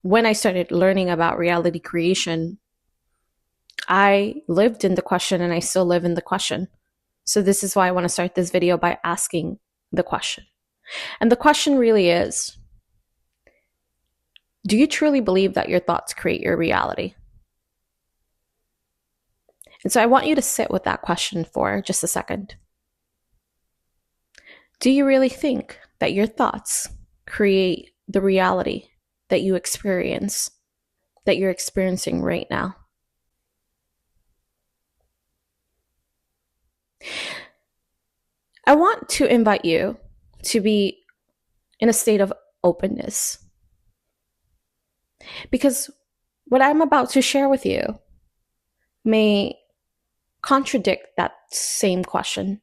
when I started learning about reality creation, I lived in the question and I still live in the question. So this is why I want to start this video by asking the question. And the question really is, do you truly believe that your thoughts create your reality? And so I want you to sit with that question for just a second. Do you really think that your thoughts create the reality that you experience, that you're experiencing right now? I want to invite you to be in a state of openness, because what I'm about to share with you may contradict that same question.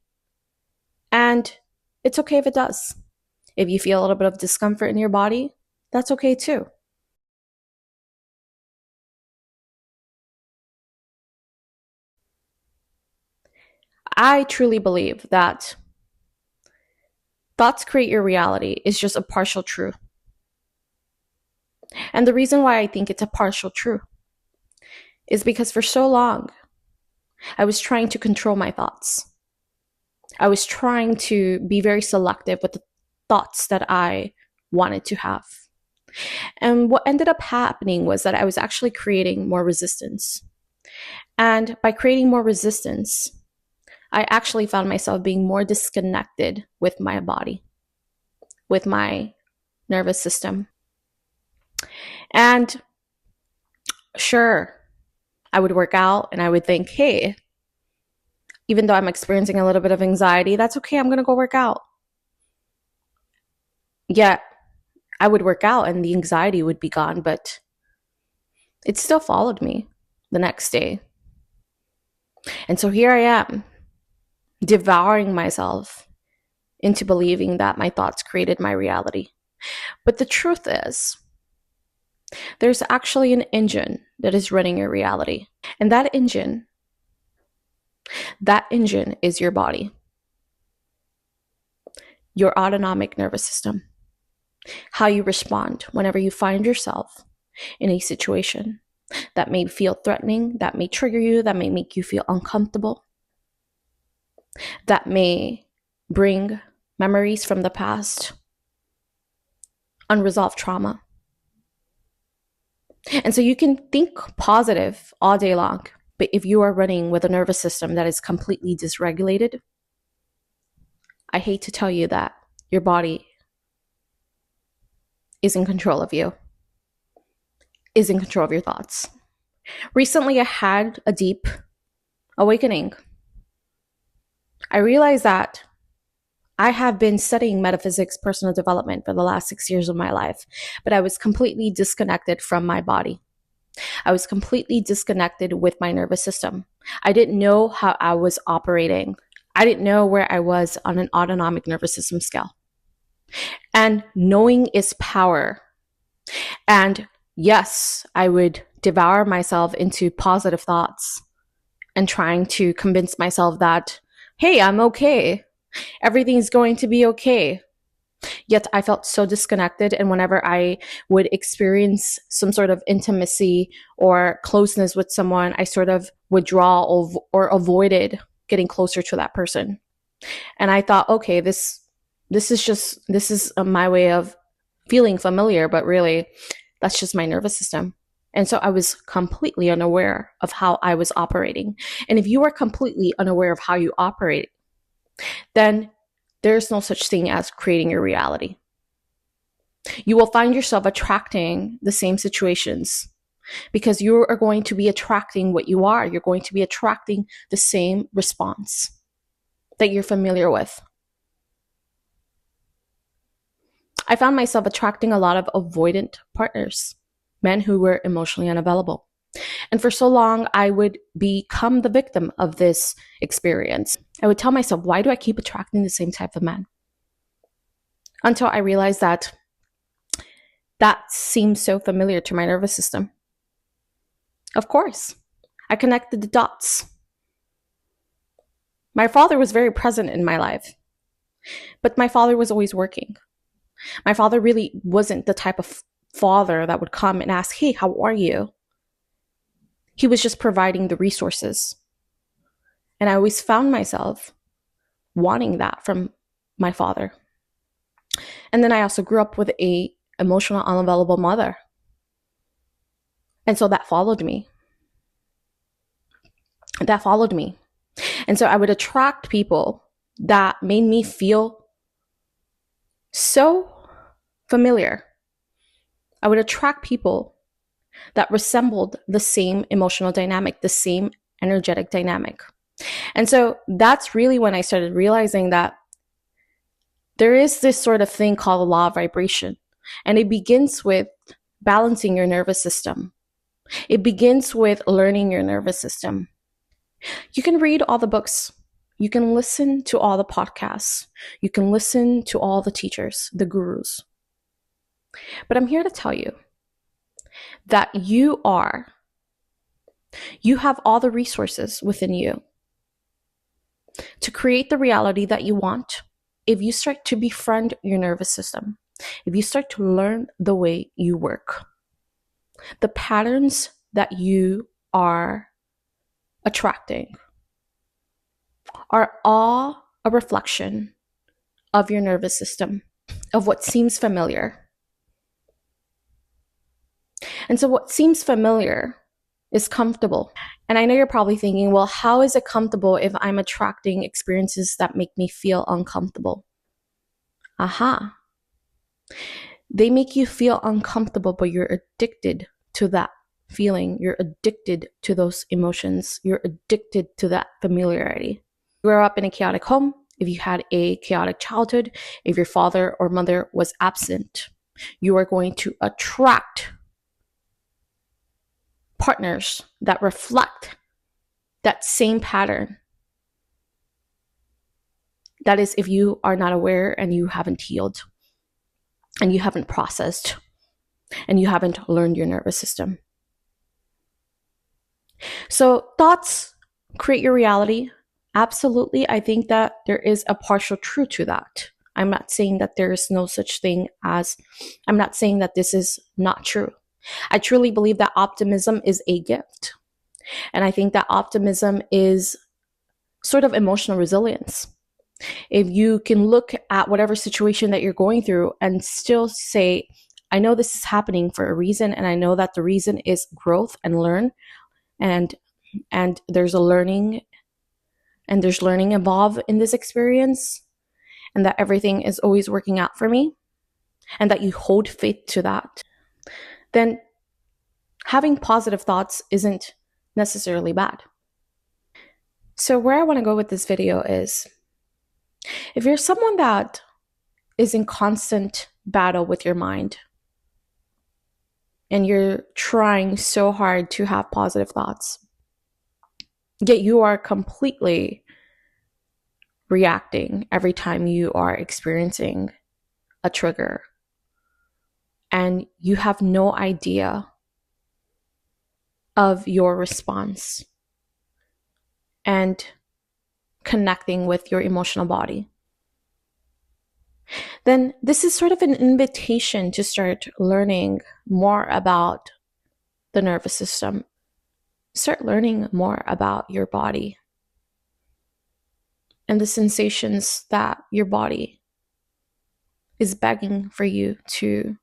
And it's okay if it does. If you feel a little bit of discomfort in your body, that's okay too. I truly believe that thoughts create your reality is just a partial truth. And the reason why I think it's a partial truth is because for so long, I was trying to control my thoughts. I was trying to be very selective with the thoughts that I wanted to have. And what ended up happening was that I was actually creating more resistance. And by creating more resistance, I actually found myself being more disconnected with my body, with my nervous system. And sure, I would work out and I would think, hey, even though I'm experiencing a little bit of anxiety, that's okay, I'm going to go work out. Yet I would work out and the anxiety would be gone, but it still followed me the next day. And so here I am, devouring myself into believing that my thoughts created my reality. But the truth is, there's actually an engine that is running your reality. And that engine is your body, your autonomic nervous system, how you respond whenever you find yourself in a situation that may feel threatening, that may trigger you, that may make you feel uncomfortable, that may bring memories from the past, unresolved trauma. And so you can think positive all day long, but if you are running with a nervous system that is completely dysregulated, I hate to tell you that your body is in control of you, is in control of your thoughts. Recently, I had a deep awakening. I realized that I have been studying metaphysics, personal development for the last 6 years of my life, but I was completely disconnected from my body. I was completely disconnected with my nervous system. I didn't know how I was operating. I didn't know where I was on an autonomic nervous system scale. And knowing is power. And yes, I would devour myself into positive thoughts and trying to convince myself that, hey, I'm okay. Everything's going to be okay. Yet I felt so disconnected. And whenever I would experience some sort of intimacy or closeness with someone, I sort of withdraw or avoided getting closer to that person. And I thought, okay, this is my way of feeling familiar, but really that's just my nervous system. And so I was completely unaware of how I was operating. And if you are completely unaware of how you operate, then there's no such thing as creating your reality. You will find yourself attracting the same situations because you are going to be attracting what you are. You're going to be attracting the same response that you're familiar with. I found myself attracting a lot of avoidant partners, men who were emotionally unavailable. And for so long, I would become the victim of this experience. I would tell myself, why do I keep attracting the same type of men? Until I realized that seems so familiar to my nervous system. Of course, I connected the dots. My father was very present in my life, but my father was always working. My father really wasn't the type of father that would come and ask, hey, how are you? He was just providing the resources. And I always found myself wanting that from my father. And then I also grew up with a emotional, unavailable mother. And so that followed me. And so I would attract people that made me feel so familiar. I would attract people that resembled the same emotional dynamic, the same energetic dynamic. And so that's really when I started realizing that there is this sort of thing called the law of vibration. And it begins with balancing your nervous system. It begins with learning your nervous system. You can read all the books. You can listen to all the podcasts. You can listen to all the teachers, the gurus. But I'm here to tell you that you have all the resources within you to create the reality that you want if you start to befriend your nervous system, if you start to learn the way you work. The patterns that you are attracting are all a reflection of your nervous system, of what seems familiar. And so what seems familiar is comfortable. And I know you're probably thinking, well, how is it comfortable if I'm attracting experiences that make me feel uncomfortable? Aha. They make you feel uncomfortable, but you're addicted to that feeling. You're addicted to those emotions. You're addicted to that familiarity. You grew up in a chaotic home. If you had a chaotic childhood, if your father or mother was absent, you are going to attract partners that reflect that same pattern. That is, if you are not aware and you haven't healed and you haven't processed and you haven't learned your nervous system. So thoughts create your reality. Absolutely. I think that there is a partial truth to that. I'm not saying that there is no such thing as, I'm not saying that this is not true. I truly believe that optimism is a gift. And I think that optimism is sort of emotional resilience. If you can look at whatever situation that you're going through and still say, I know this is happening for a reason, and I know that the reason is growth and learn, and there's a learning, and there's learning involved in this experience, and that everything is always working out for me, and that you hold faith to that, then having positive thoughts isn't necessarily bad. So where I want to go with this video is, if you're someone that is in constant battle with your mind, and you're trying so hard to have positive thoughts, yet you are completely reacting every time you are experiencing a trigger, and you have no idea of your response and connecting with your emotional body, then this is sort of an invitation to start learning more about the nervous system. Start learning more about your body and the sensations that your body is begging for you to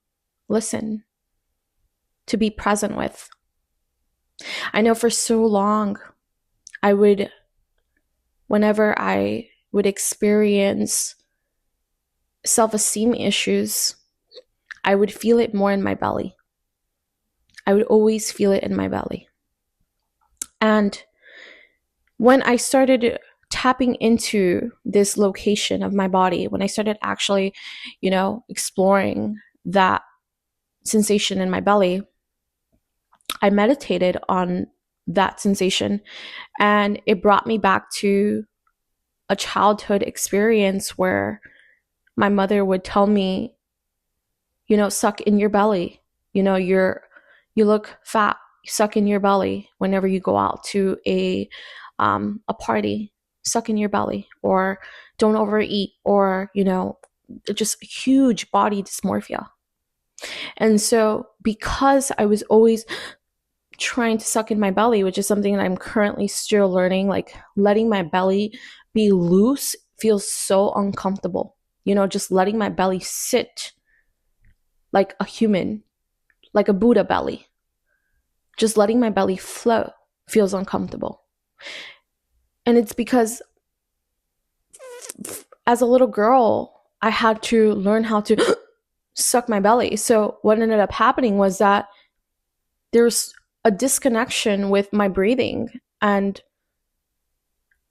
listen, to be present with. I know for so long, whenever I would experience self-esteem issues, I would feel it more in my belly. I would always feel it in my belly. And when I started tapping into this location of my body, when I started actually, exploring that sensation in my belly, I meditated on that sensation, and it brought me back to a childhood experience where my mother would tell me, suck in your belly. You look fat. Suck in your belly whenever you go out to a party. Suck in your belly, or don't overeat, or just huge body dysmorphia. And so because I was always trying to suck in my belly, which is something that I'm currently still learning, like letting my belly be loose feels so uncomfortable. Just letting my belly sit like a human, like a Buddha belly. Just letting my belly flow feels uncomfortable. And it's because as a little girl, I had to learn how to suck my belly. So what ended up happening was that there's a disconnection with my breathing, and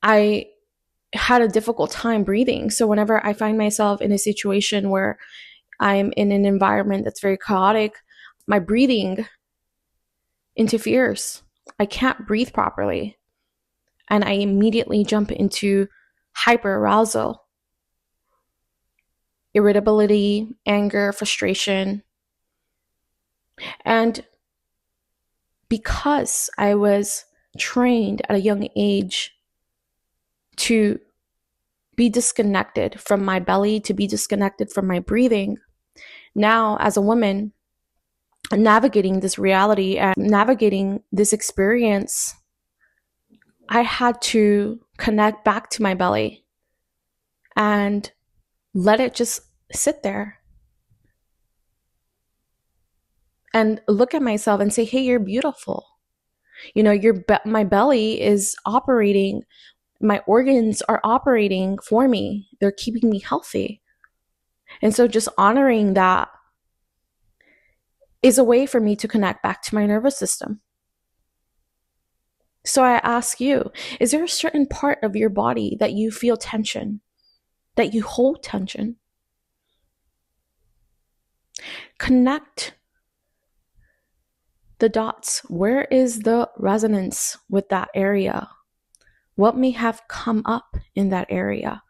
I had a difficult time breathing. So whenever I find myself in a situation where I'm in an environment that's very chaotic, my breathing interferes. I can't breathe properly. And I immediately jump into hyperarousal, irritability, anger, frustration. And because I was trained at a young age to be disconnected from my belly, to be disconnected from my breathing, now as a woman, navigating this reality and navigating this experience, I had to connect back to my belly and let it just sit there and look at myself and say, hey, you're beautiful. My belly is operating, my organs are operating for me. They're keeping me healthy. And so just honoring that is a way for me to connect back to my nervous system. So I ask you, is there a certain part of your body that you feel tension, that you hold tension? Connect the dots. Where is the resonance with that area? What may have come up in that area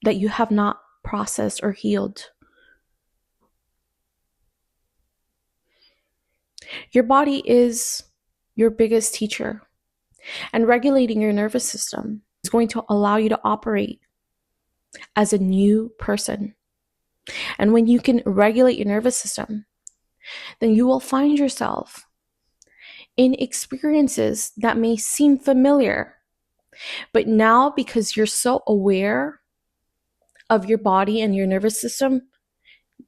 that you have not processed or healed? Your body is your biggest teacher, and regulating your nervous system is going to allow you to operate as a new person. And when you can regulate your nervous system, then you will find yourself in experiences that may seem familiar. But now, because you're so aware of your body and your nervous system,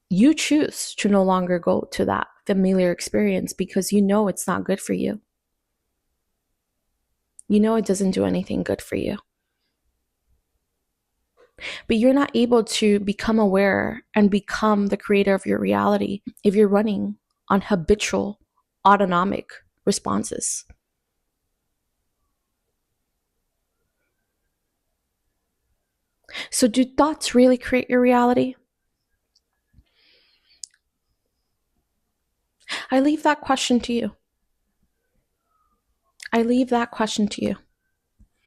you choose to no longer go to that familiar experience because you know it's not good for you. You know it doesn't do anything good for you. But you're not able to become aware and become the creator of your reality if you're running on habitual autonomic responses. So, do thoughts really create your reality? I leave that question to you. I leave that question to you.